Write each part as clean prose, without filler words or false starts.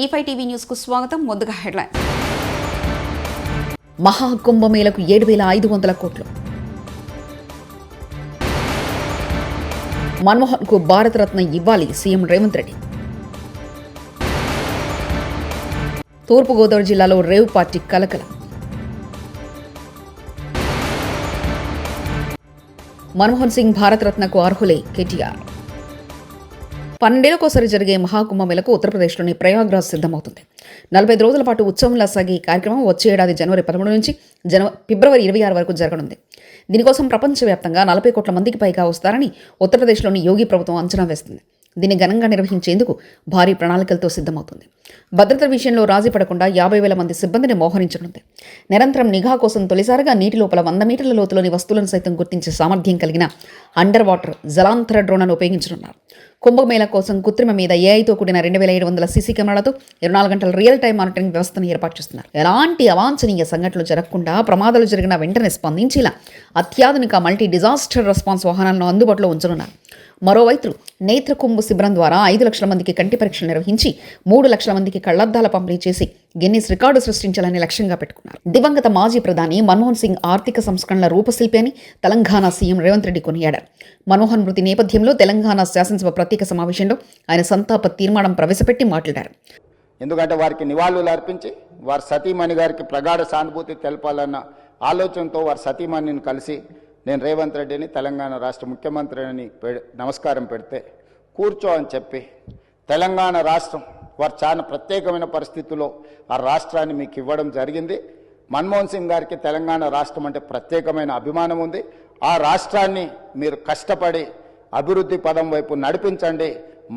E5 TV news కు స్వాగతం. ముందుగా హెడ్లైన్. మహాకుంభమేళకు 7,500 కోట్లు. మన్మోహన్ కు భారతరత్న ఇవ్వాలి సీఎం రేవంత్ రెడ్డి. తూర్పుగోదావరి జిల్లాలో రేవ్ పార్టీ కలకలం. మన్మోహన్ సింగ్ భారతరత్నకు అర్హులే కేటీఆర్. 12 ఏళ్లకోసారి జరిగే మహాకుంభమేళకు ఉత్తరప్రదేశ్లోని ప్రయాగ్రాజ్ సిద్ధమవుతుంది. 45 రోజుల పాటు ఉత్సవంలా సాగే ఈ కార్యక్రమం వచ్చే ఏడాది జనవరి 13 నుంచి ఫిబ్రవరి 26 వరకు జరగనుంది. దీనికోసం ప్రపంచవ్యాప్తంగా 40 కోట్ల మందికి పైగా వస్తారని ఉత్తరప్రదేశ్లోని యోగి ప్రభుత్వం అంచనా వేస్తుంది. దీన్ని ఘనంగా నిర్వహించేందుకు భారీ ప్రణాళికలతో సిద్ధమవుతుంది. భద్రత విషయంలో రాజీ పడకుండా 50,000 మంది సిబ్బందిని మోహరించనుంది. నిరంతరం నిఘా కోసం తొలిసారిగా నీటి లోపల 100 మీటర్ల లోతులోని వస్తువులను సైతం గుర్తించే సామర్థ్యం కలిగిన అండర్ వాటర్ జలాంతర డ్రోన్లను ఉపయోగించనున్నారు. కుంభమేళా కోసం కృత్రిమ మీద ఏఐతో కూడిన 2,700 సీసీ కెమెరాలతో 24 గంటల రియల్ టైం మానిటరింగ్ వ్యవస్థను ఏర్పాటు చేస్తున్నారు. ఎలాంటి అవాంఛనీయ సంఘటనలు జరగకుండా ప్రమాదాలు జరిగిన వెంటనే స్పందించేలా అత్యాధునిక మల్టీ డిజాస్టర్ రెస్పాన్స్ వాహనాలను అందుబాటులో ఉంచనున్నారు. మరోవైపు నేత్రకుంభ శిబిరం ద్వారా 5 లక్షల మందికి కంటి పరీక్షలు నిర్వహించి 3 లక్షల మందికి కళ్లద్దాల పంపిణీ చేసి గిన్నిస్ రికార్డు సృష్టించాలని లక్ష్యంగా పెట్టుకున్నారు. దివంగత మాజీ ప్రధాని మన్మోహన్ సింగ్ ఆర్థిక సంస్కరణల రూపశిల్పి అని తెలంగాణ సీఎం రేవంత్ రెడ్డి కొనియాడారు. మన్మోహన్ మృతి నేపథ్యంలో తెలంగాణ శాసనసభ ప్రత్యేక సమావేశంలో ఆయన సంతాప తీర్మానం ప్రవేశపెట్టి మాట్లాడారు. ఎందుకంటే వారికి నివాళులు అర్పించి వారి సతీమణి గారికి ప్రగాఢ సానుభూతి తెలపాలన్న ఆలోచనతో వారి సతీమణిని కలిసి నేను రేవంత్ రెడ్డిని తెలంగాణ రాష్ట్ర ముఖ్యమంత్రిని నమస్కారం పెడితే కూర్చో అని చెప్పి తెలంగాణ రాష్ట్రం వారు చాలా ప్రత్యేకమైన పరిస్థితుల్లో ఆ రాష్ట్రాన్ని మీకు ఇవ్వడం జరిగింది. మన్మోహన్ సింగ్ గారికి తెలంగాణ రాష్ట్రం అంటే ప్రత్యేకమైన అభిమానం ఉంది. ఆ రాష్ట్రాన్ని మీరు కష్టపడి అభివృద్ధి పదం వైపు నడిపించండి,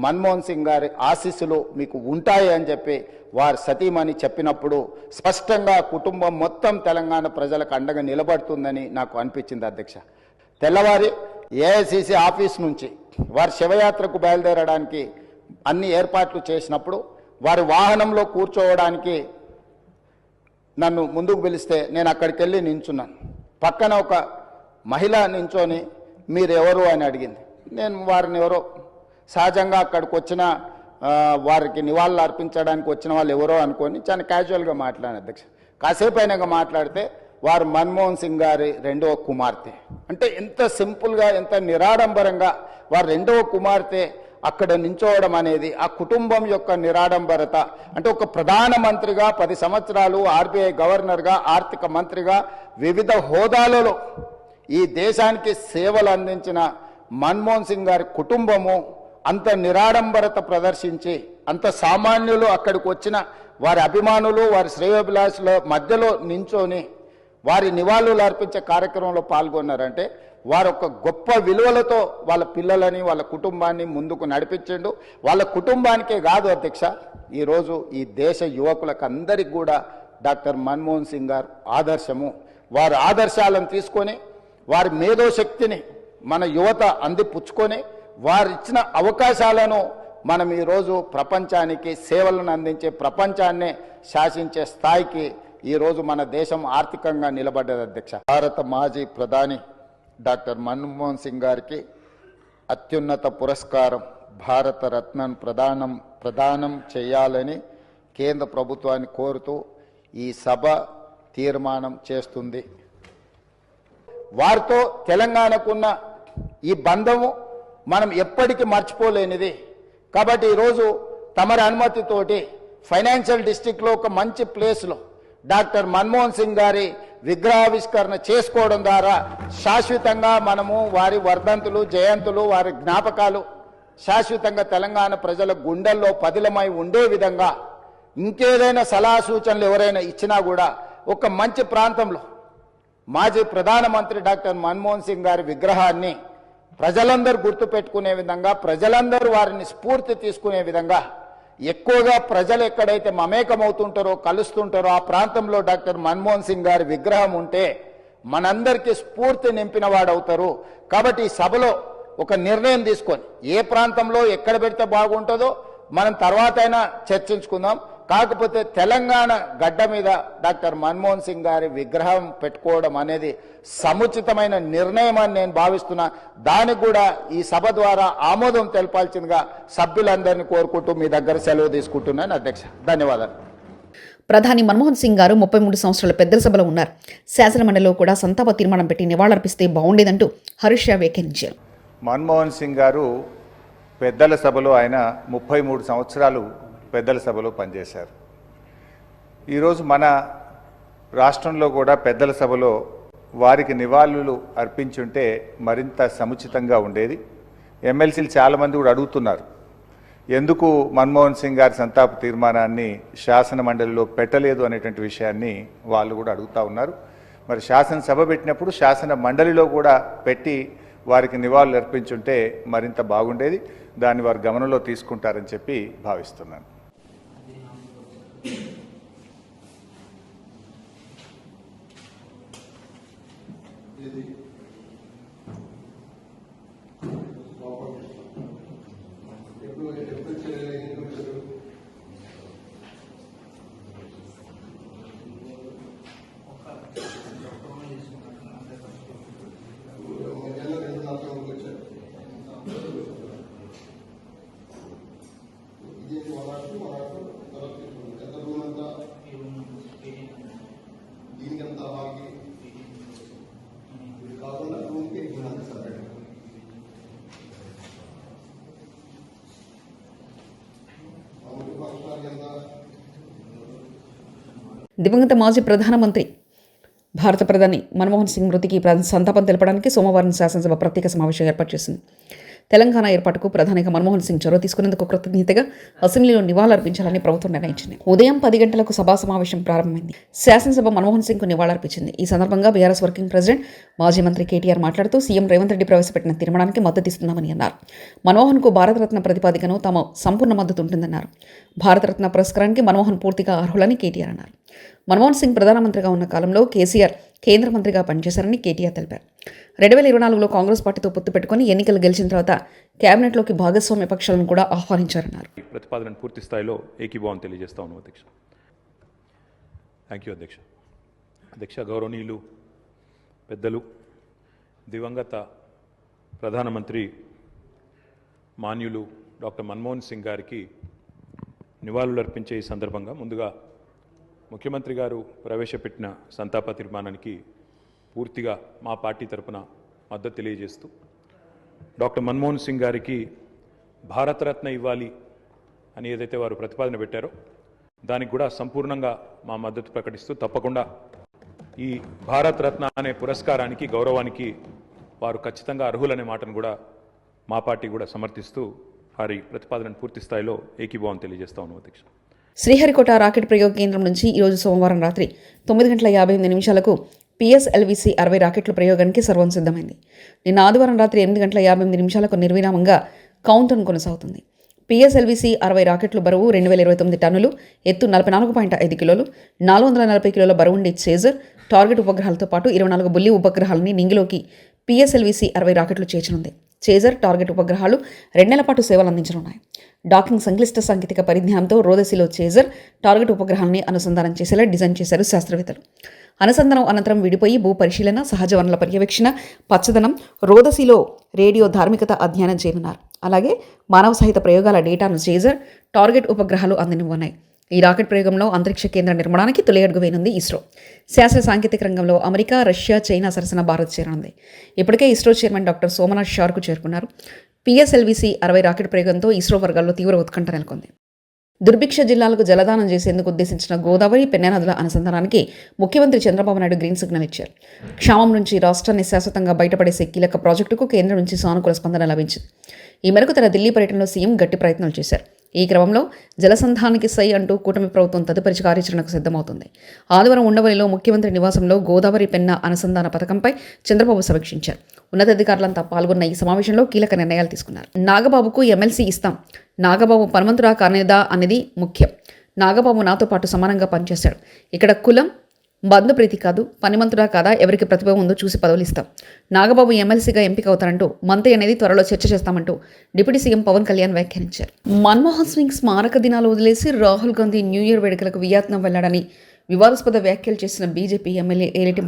మన్మోహన్ సింగ్ గారి ఆశీస్సులు మీకు ఉంటాయి అని చెప్పి వారి సతీమణి చెప్పినప్పుడు స్పష్టంగా కుటుంబం మొత్తం తెలంగాణ ప్రజలకు అండగా నిలబడుతుందని నాకు అనిపించింది. అధ్యక్ష, తెల్లవారి ఏఐసిసి ఆఫీస్ నుంచి వారి శివయాత్రకు బయలుదేరడానికి అన్ని ఏర్పాట్లు చేసినప్పుడు వారి వాహనంలో కూర్చోవడానికి నన్ను ముందుకు పిలిస్తే నేను అక్కడికి వెళ్ళి నించున్నాను. పక్కన ఒక మహిళ నించొని మీరెవరు అని అడిగింది. నేను వారిని ఎవరో సహజంగా అక్కడికి వచ్చిన వారికి నివాళులు అర్పించడానికి వచ్చిన వాళ్ళు ఎవరో అనుకొని చాలా క్యాజువల్గా మాట్లాడాను. అధ్యక్ష, కాసేపు అయినాక మాట్లాడితే వారు మన్మోహన్ సింగ్ గారి 2వ కుమార్తె అంటే ఎంత సింపుల్గా ఎంత నిరాడంబరంగా వారి 2వ కుమార్తె అక్కడ నించోవడం అనేది ఆ కుటుంబం యొక్క నిరాడంబరత. అంటే ఒక ప్రధానమంత్రిగా 10 సంవత్సరాలు ఆర్బీఐ గవర్నర్గా ఆర్థిక మంత్రిగా వివిధ హోదాలలో ఈ దేశానికి సేవలు అందించిన మన్మోహన్ సింగ్ గారి కుటుంబము అంత నిరాడంబరత ప్రదర్శించి అంత సామాన్యులు అక్కడికి వచ్చిన వారి అభిమానులు వారి శ్రేయోభిలాషుల మధ్యలో నించొని వారి నివాళులు అర్పించే కార్యక్రమంలో పాల్గొన్నారంటే వారు ఒక గొప్ప విలువలతో వాళ్ళ పిల్లలని వాళ్ళ కుటుంబాన్ని ముందుకు నడిపించిండు. వాళ్ళ కుటుంబానికే కాదు అధ్యక్ష, ఈరోజు ఈ దేశ యువకులకు అందరికీ కూడా డాక్టర్ మన్మోహన్ సింగ్ గారు ఆదర్శము. వారి ఆదర్శాలను తీసుకొని వారి మేధోశక్తిని మన యువత అందిపుచ్చుకొని వారిచ్చిన అవకాశాలను మనం ఈరోజు ప్రపంచానికి సేవలను అందించే ప్రపంచాన్నే శాసించే స్థాయికి ఈరోజు మన దేశం ఆర్థికంగా నిలబడ్డది. అధ్యక్ష, భారత మాజీ ప్రధాని డాక్టర్ మన్మోహన్ సింగ్ గారికి అత్యున్నత పురస్కారం భారత రత్నను ప్రదానం చేయాలని కేంద్ర ప్రభుత్వాన్ని కోరుతూ ఈ సభ తీర్మానం చేస్తుంది. వారితో తెలంగాణకున్న ఈ బంధము మనం ఎప్పటికీ మర్చిపోలేనిది. కాబట్టి ఈరోజు తమరి అనుమతితోటి ఫైనాన్షియల్ డిస్ట్రిక్ట్లో ఒక మంచి ప్లేస్లో డాక్టర్ మన్మోహన్ సింగ్ గారి విగ్రహావిష్కరణ చేసుకోవడం ద్వారా శాశ్వతంగా మనము వారి వర్ధంతులు జయంతులు వారి జ్ఞాపకాలు శాశ్వతంగా తెలంగాణ ప్రజల గుండెల్లో పదిలమై ఉండే విధంగా ఇంకేదైనా సలహా సూచనలు ఎవరైనా ఇచ్చినా కూడా ఒక మంచి ప్రాంతంలో మాజీ ప్రధానమంత్రి డాక్టర్ మన్మోహన్ సింగ్ గారి విగ్రహాన్ని ప్రజలందరూ గుర్తుపెట్టుకునే విధంగా ప్రజలందరూ వారిని స్ఫూర్తి తీసుకునే విధంగా ఎక్కువగా ప్రజలు ఎక్కడైతే మమేకమవుతుంటారో కలుస్తుంటారో ఆ ప్రాంతంలో డాక్టర్ మన్మోహన్ సింగ్ గారి విగ్రహం ఉంటే మనందరికీ స్ఫూర్తి నింపిన వాడవుతారు. కాబట్టి ఈ సభలో ఒక నిర్ణయం తీసుకొని ఏ ప్రాంతంలో ఎక్కడ పెడితే బాగుంటుందో మనం తర్వాత అయినా చర్చించుకుందాం. కాకపోతే తెలంగాణ గడ్డ మీద డాక్టర్ మన్మోహన్ సింగ్ గారి విగ్రహం పెట్టుకోవడం అనేది సముచితమైన నిర్ణయం అని నేను భావిస్తున్నా. దానికి కూడా ఈ సభ ద్వారా ఆమోదం తెలపాల్సిందిగా సభ్యులందరినీ కోరుకుంటూ మీ దగ్గర సెలవు తీసుకుంటున్నాను అధ్యక్ష. ధన్యవాదాలు. ప్రధాని మన్మోహన్ సింగ్ గారు 33 సంవత్సరాల పెద్దల సభలో ఉన్నారు. శాసనమండలిలో కూడా సంతాప తీర్మానం పెట్టి నివాళులర్పిస్తే బాగుండేదంటూ హరీష్ రావు వ్యాఖ్యానించారు. మన్మోహన్ సింగ్ గారు పెద్దల సభలో ఆయన 33 సంవత్సరాలు పెద్దల సభలో పనిచేశారు. ఈరోజు మన రాష్ట్రంలో కూడా పెద్దల సభలో వారికి నివాళులు అర్పించుంటే మరింత సముచితంగా ఉండేది. ఎమ్మెల్సీలు చాలామంది కూడా అడుగుతున్నారు, ఎందుకు మన్మోహన్ సింగ్ గారి సంతాప తీర్మానాన్ని శాసన మండలిలో పెట్టలేదు అనేటువంటి విషయాన్ని వాళ్ళు కూడా అడుగుతూ ఉన్నారు. మరి శాసనసభ పెట్టినప్పుడు శాసన మండలిలో కూడా పెట్టి వారికి నివాళులు అర్పించుంటే మరింత బాగుండేది. దాన్ని వారు గమనంలో తీసుకుంటారని చెప్పి భావిస్తున్నాను. దివంగత మాజీ ప్రధానమంత్రి భారత ప్రధాని మన్మోహన్ సింగ్ మృతికి సంతాపం తెలపడానికి సోమవారం శాసనసభ ప్రత్యేక సమావేశం ఏర్పాటు చేసింది. తెలంగాణ ఏర్పాటుకు ప్రధానిగా మన్మోహన్ సింగ్ చొరవ తీసుకునేందుకు కృతజ్ఞతగా అసెంబ్లీలో నివాళులర్పించాలని ప్రభుత్వం నిర్ణయించింది. ఉదయం 10 గంటలకు సభా సమావేశం ప్రారంభమైంది. శాసనసభ మన్మోహన్ సింగ్కు నివాళులర్పించింది. ఈ సందర్భంగా బీఆర్ఎస్ వర్కింగ్ ప్రెసిడెంట్ మాజీ మంత్రి కేటీఆర్ మాట్లాడుతూ సీఎం రేవంత్ రెడ్డి ప్రవేశపెట్టిన తీర్మానానికి మద్దతిస్తున్నామని అన్నారు. మన్మోహన్కు భారతరత్న ప్రతిపాదికను తమ సంపూర్ణ మద్దతు ఉంటుందన్నారు. భారతరత్న పురస్కారానికి మన్మోహన్ పూర్తిగా అర్హులని కేటీఆర్ అన్నారు. మన్మోహన్ సింగ్ ప్రధానమంత్రిగా ఉన్న కాలంలో కేసీఆర్ కేంద్ర మంత్రిగా పనిచేశారని కేటీఆర్ తెలిపారు. 2024లో కాంగ్రెస్ పార్టీతో పొత్తు పెట్టుకుని ఎన్నికలు గెలిచిన తర్వాత కేబినెట్లోకి భాగస్వామ్య పక్షాలను కూడా ఆహ్వానించారన్నారు. ప్రతిపాదనను పూర్తి స్థాయిలో ఏకీభావం తెలియజేస్తా ఉన్నాం అధ్యక్ష. థ్యాంక్ యూ అధ్యక్ష. అధ్యక్ష, గౌరవనీయులు పెద్దలు, దివంగత ప్రధానమంత్రి మాన్యులు డాక్టర్ మన్మోహన్ సింగ్ గారికి నివాళులర్పించే ఈ సందర్భంగా ముందుగా ముఖ్యమంత్రి గారు ప్రవేశపెట్టిన సంతాప తీర్మానానికి పూర్తిగా మా పార్టీ తరపున మద్దతు తెలియజేస్తూ డాక్టర్ మన్మోహన్ సింగ్ గారికి భారతరత్న ఇవ్వాలి అని ఏదైతే వారు ప్రతిపాదన పెట్టారో దానికి కూడా సంపూర్ణంగా మా మద్దతు ప్రకటిస్తూ తప్పకుండా ఈ భారతరత్న అనే పురస్కారానికి గౌరవానికి వారు ఖచ్చితంగా అర్హులనే మాటను కూడా మా పార్టీ కూడా సమర్థిస్తూ వారి ప్రతిపాదనను పూర్తి స్థాయిలో ఏకీభావం తెలియజేస్తా ఉన్నాం అధ్యక్ష. శ్రీహరికోట రాకెట్ ప్రయోగ కేంద్రం నుంచి ఈరోజు సోమవారం రాత్రి 9:58 PSLV 60 రాకెట్ల ప్రయోగానికి సర్వం సిద్ధమైంది. నిన్న ఆదివారం రాత్రి 8:58 నిర్విరామంగా కౌంటౌన్ కొనసాగుతుంది. PSLV 60 రాకెట్లు బరువు 2029 టన్నులు, ఎత్తు 44.5 కిలోలు, 440 కిలోల బరువుండే చేజర్, టార్గెట్ ఉపగ్రహాలతో పాటు 24 బుల్లి ఉపగ్రహాలని నింగిలోకి PSLV 60 రాకెట్లు చేర్చనుంది. చేజర్, టార్గెట్ ఉపగ్రహాలు 2 నెలల పాటు సేవలు అందించనున్నాయి. డాకింగ్ సంక్లిష్ట సాంకేతిక పరిజ్ఞానంతో రోదసిలో చేజర్, టార్గెట్ ఉపగ్రహాలని అనుసంధానం చేసేలా డిజైన్ చేశారు శాస్త్రవేత్తలు. అనుసంధానం అనంతరం విడిపోయి భూ పరిశీలన, సహజ వనరుల పర్యవేక్షణ, పచ్చదనం, రోదసిలో రేడియో ధార్మికత అధ్యయనం చేయనున్నారు. అలాగే మానవ సహిత ప్రయోగాల డేటాను చేజర్, టార్గెట్ ఉపగ్రహాలు అందినవన్నాయి. ఈ రాకెట్ ప్రయోగంలో అంతరిక్ష కేంద్ర నిర్మాణానికి తొలి అడుగు వేయనుంది ఇస్రో. శాస్త్ర సాంకేతిక రంగంలో అమెరికా, రష్యా, చైనా సరసన భారత్ చేరనుంది. ఇప్పటికే ఇస్రో చైర్మన్ డాక్టర్ సోమనాథ్ షార్కు చేరుకున్నారు. PSLV 60 రాకెట్ ప్రయోగంతో ఇస్రో వర్గాల్లో తీవ్ర ఉత్కంఠ నెలకొంది. దుర్భిక్ష జిల్లాలకు జలదానం చేసేందుకు ఉద్దేశించిన గోదావరి, పెన్నా నదుల అనుసంధానానికి ముఖ్యమంత్రి చంద్రబాబు నాయుడు గ్రీన్ సిగ్నల్ ఇచ్చారు. క్షామం నుంచి రాష్ట్రాన్ని శాశ్వతంగా బయటపడేసే కీలక ప్రాజెక్టుకు కేంద్రం నుంచి సానుకూల స్పందన లభించింది. ఈ మేరకు తన ఢిల్లీ పర్యటనలో సీఎం గట్టి ప్రయత్నాలు చేశారు. ఈ క్రమంలో జలసంధానానికి సై అంటూ కూటమి ప్రభుత్వం తదుపరి కార్యాచరణకు సిద్ధమవుతుంది. ఆదివారం ఉండవల్లిలో ముఖ్యమంత్రి నివాసంలో గోదావరి, పెన్నా అనుసంధాన పథకంపై చంద్రబాబు సమీక్షించారు. ఉన్నతాధికారులంతా పాల్గొన్న ఈ సమావేశంలో కీలక నిర్ణయాలు తీసుకున్నారు. నాగబాబుకు ఎమ్మెల్సీ ఇస్తాం, నాగబాబు పరమంతురా కానేదా అనేది ముఖ్యం. నాగబాబు నాతో పాటు సమానంగా పనిచేశాడు. ఇక్కడ కులం బంధుప్రీతి కాదు, పనిమంతుడా కాదా, ఎవరికి ప్రతిభ ఉందో చూసి పదవులిస్తాం. నాగబాబు ఎమ్మెల్సీగా ఎంపిక అవుతారంటూ, మంత్రి అనేది త్వరలో చర్చ చేస్తామంటూ డిప్యూటీ సీఎం పవన్ కళ్యాణ్ వ్యాఖ్యానించారు. మన్మోహన్ సింగ్ స్మారక దినాలు వదిలేసి రాహుల్ గాంధీ న్యూ ఇయర్ వేడుకలకు వియత్నాం వెళ్లాడని వివాదాస్పద వ్యాఖ్యలు చేసిన బీజేపీ ఎమ్మెల్యే ఏలేటి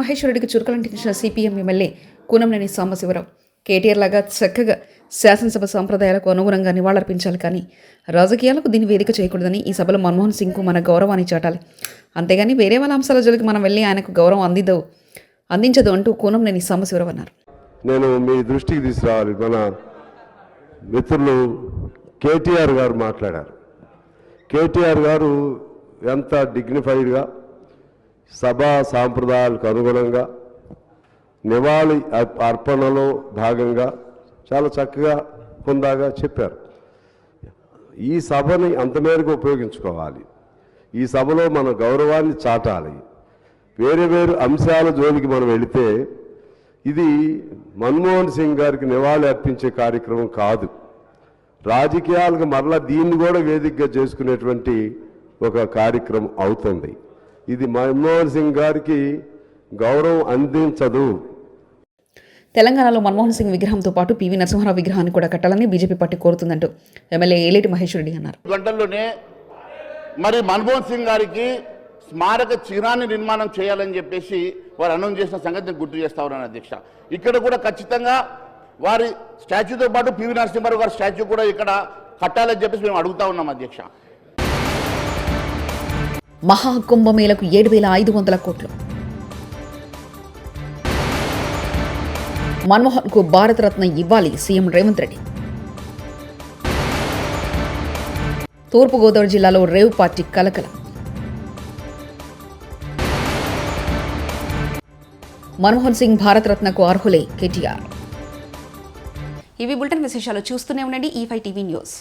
మహేశ్వరరెడ్డికి చురుకలంటించిన సిపిఎం ఎమ్మెల్యే కూనంనేని సాంబశివరావు. కేటీఆర్ లాగా చక్కగా శాసనసభ సాంప్రదాయాలకు అనుగుణంగా నివాళులర్పించాలి, కానీ రాజకీయాలకు దీన్ని వేదిక చేయకూడదని, ఈ సభలో మన్మోహన్ సింగ్కు మన గౌరవాన్ని చాటాలి, అంతేగాని వేరే వాళ్ళ అంశాల జోలికి మనం వెళ్ళి ఆయనకు గౌరవం అందించదు అంటూ కూనంనేని సాంబశివరావు అన్నారు. నేను మీ దృష్టికి తీసుకురావాలి. మన మిత్రులు కేటీఆర్ గారు మాట్లాడారు. కేటీఆర్ గారు ఎంత డిగ్నిఫైడ్గా సభా సాంప్రదాయాలకు అనుగుణంగా నివాళి అర్పణలో భాగంగా చాలా చక్కగా హుందాగా చెప్పారు. ఈ సభని అంత మేరకు ఉపయోగించుకోవాలి. ఈ సభలో మన గౌరవాన్ని చాటాలి. వేరే వేరే అంశాల జోలికి మనం వెళితే ఇది మన్మోహన్ సింగ్ గారికి నివాళి అర్పించే కార్యక్రమం కాదు. రాజకీయాలకు మరలా దీన్ని కూడా వేదికగా చేసుకునేటువంటి ఒక కార్యక్రమం అవుతుంది. ఇది మన్మోహన్ సింగ్ గారికి గౌరవం అందించదు. తెలంగాణలో మన్మోహన్ సింగ్ విగ్రహంతో పాటు పివి నరసింహారావు విగ్రహాన్ని కూడా కట్టాలని బీజేపీ పార్టీ కోరుతుందంటూ ఎమ్మెల్యే ఏలేటి మహేశ్వరరెడ్డి అన్నారు. గంటల్లోనే మరి మన్మోహన్ సింగ్ గారికి స్మారక చిహ్నాన్ని నిర్మాణం చేయాలని చెప్పేసి వారు అనౌన్స్ చేసిన సంగతిని గుర్తు చేస్తా ఉన్నాను అధ్యక్ష. ఇక్కడ కూడా ఖచ్చితంగా వారి స్టాచ్యూతో పాటు పివి నరసింహారావు గారి స్టాచ్యూ కూడా ఇక్కడ కట్టాలని చెప్పేసి మేము అడుగుతా ఉన్నాం అధ్యక్ష. మహాకుంభమేళకు 7,500 కోట్లు. మన్మోహన్కు భారతరత్న ఇవ్వాలి సీఎం రేవంత్ రెడ్డి. తూర్పుగోదావరి జిల్లాలో రేవ్ పార్టీ కలకలం. మన్మోహన్ సింగ్ భారతరత్నకు అర్హులే కేటీఆర్. ఇవి బులెటిన్ విశేషాలు. చూస్తూనే ఉండండి E5 టీవీ న్యూస్.